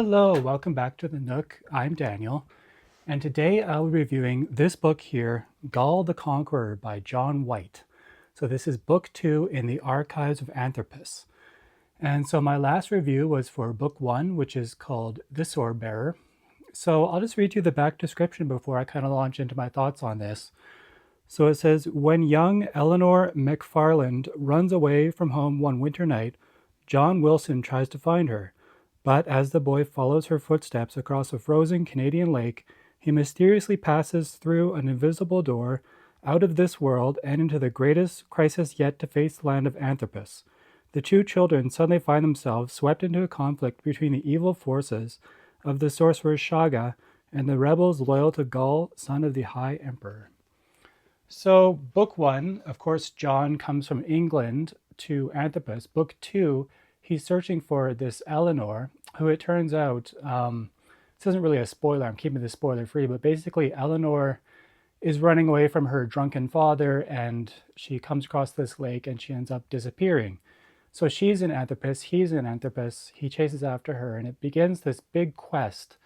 Hello, welcome back to the Nook. I'm Daniel, and today I'll be reviewing this book here, Gaal the Conqueror by John White. So this is book 2 in the Archives of Anthropus. And so my last review was for book 1, which is called The Sword Bearer. So I'll just read you the back description before I kind of launch into my thoughts on this. So it says, when young Eleanor McFarland runs away from home one winter night, John Wilson tries to find her. But as the boy follows her footsteps across a frozen Canadian lake, he mysteriously passes through an invisible door out of this world and into the greatest crisis yet to face the land of Anthropus. The two children suddenly find themselves swept into a conflict between the evil forces of the sorcerer Shaga and the rebels loyal to Gaal, son of the High Emperor. So, book 1, of course, John comes from England to Anthropus. Book 2, he's searching for this Eleanor, who it turns out, this isn't really a spoiler, I'm keeping this spoiler free, but basically Eleanor is running away from her drunken father and she comes across this lake and she ends up disappearing. So she's in Anthropus, he's in Anthropus, he chases after her, and it begins this big quest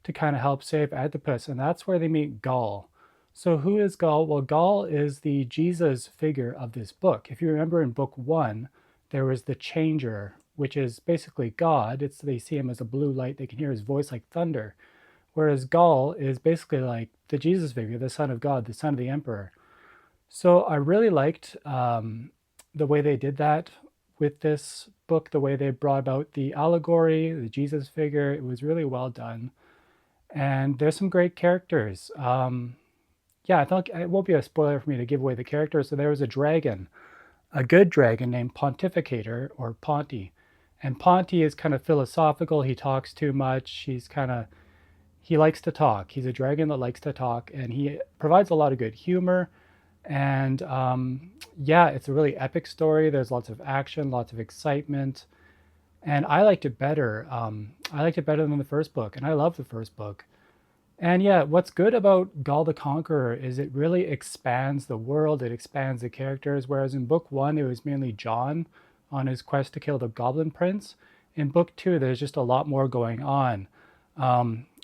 to kind of help save Anthropus, and that's where they meet Gaal. So who is Gaal? Well, Gaal is the Jesus figure of this book. If you remember in book 1, there was the Changer, which is basically God. They see him as a blue light. They can hear his voice like thunder. Whereas Gaal is basically like the Jesus figure, the Son of God, the Son of the Emperor. So I really liked the way they did that with this book, the way they brought about the allegory, the Jesus figure. It was really well done. And there's some great characters. Yeah, I thought it won't be a spoiler for me to give away the characters. So there was a dragon, a good dragon named Pontificator or Ponty. And Ponty is kind of philosophical. He talks too much. He likes to talk. He's a dragon that likes to talk, and he provides a lot of good humor. And yeah, it's a really epic story. There's lots of action, lots of excitement. And I liked it better. I liked it better than the first book, and I love the first book. And yeah, what's good about Gaal the Conqueror is it really expands the world, it expands the characters, whereas in book 1 it was mainly John on his quest to kill the Goblin Prince. In book 2 there's just a lot more going on.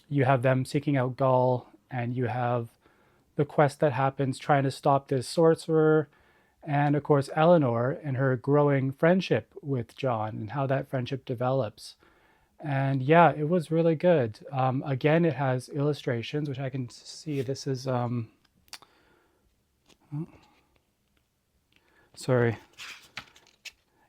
You have them seeking out Gaal, and you have the quest that happens trying to stop this sorcerer, and of course Eleanor and her growing friendship with John and how that friendship develops. And yeah, it was really good. Again, it has illustrations, which I can see. This is, oh, sorry.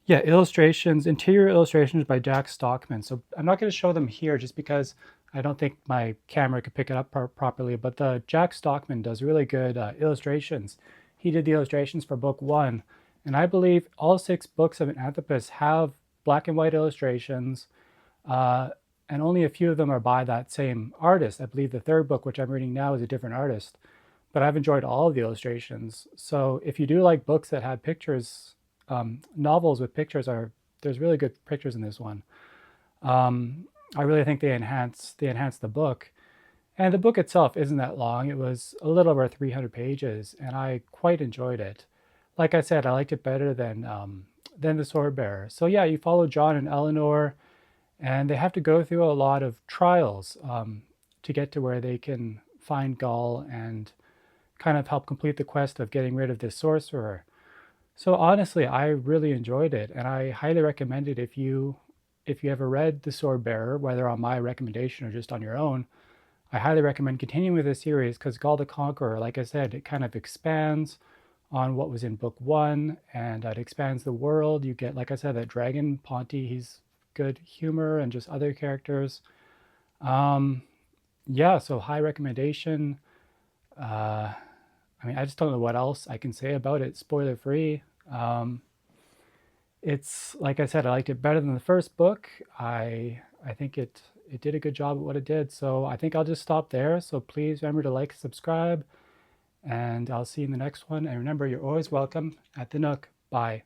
Yeah, illustrations, interior illustrations by Jack Stockman. So I'm not going to show them here just because I don't think my camera could pick it up properly, but the Jack Stockman does really good illustrations. He did the illustrations for book 1, and I believe all 6 books of Anthropus have black and white illustrations. And only a few of them are by that same artist. I believe the 3rd book, which I'm reading now, is a different artist. But I've enjoyed all of the illustrations. So if you do like books that have pictures, novels with pictures, there's really good pictures in this one. I really think they enhance the book. And the book itself isn't that long. It was a little over 300 pages, and I quite enjoyed it. Like I said, I liked it better than The Sword Bearer. So yeah, you follow John and Eleanor, and they have to go through a lot of trials to get to where they can find Gaal and kind of help complete the quest of getting rid of this sorcerer. So honestly, I really enjoyed it, and I highly recommend it if you ever read The Sword Bearer, whether on my recommendation or just on your own. I highly recommend continuing with this series because Gaal the Conqueror, like I said, it kind of expands on what was in book 1, and it expands the world. You get, like I said, that dragon Ponty. He's good humor and just other characters. Yeah, so high recommendation. I mean, I just don't know what else I can say about it, spoiler free. It's, like I said, I liked it better than the first book. I think it did a good job at what it did. So I think I'll just stop there. So please remember to like, subscribe, and I'll see you in the next one. And remember, you're always welcome at the Nook. Bye.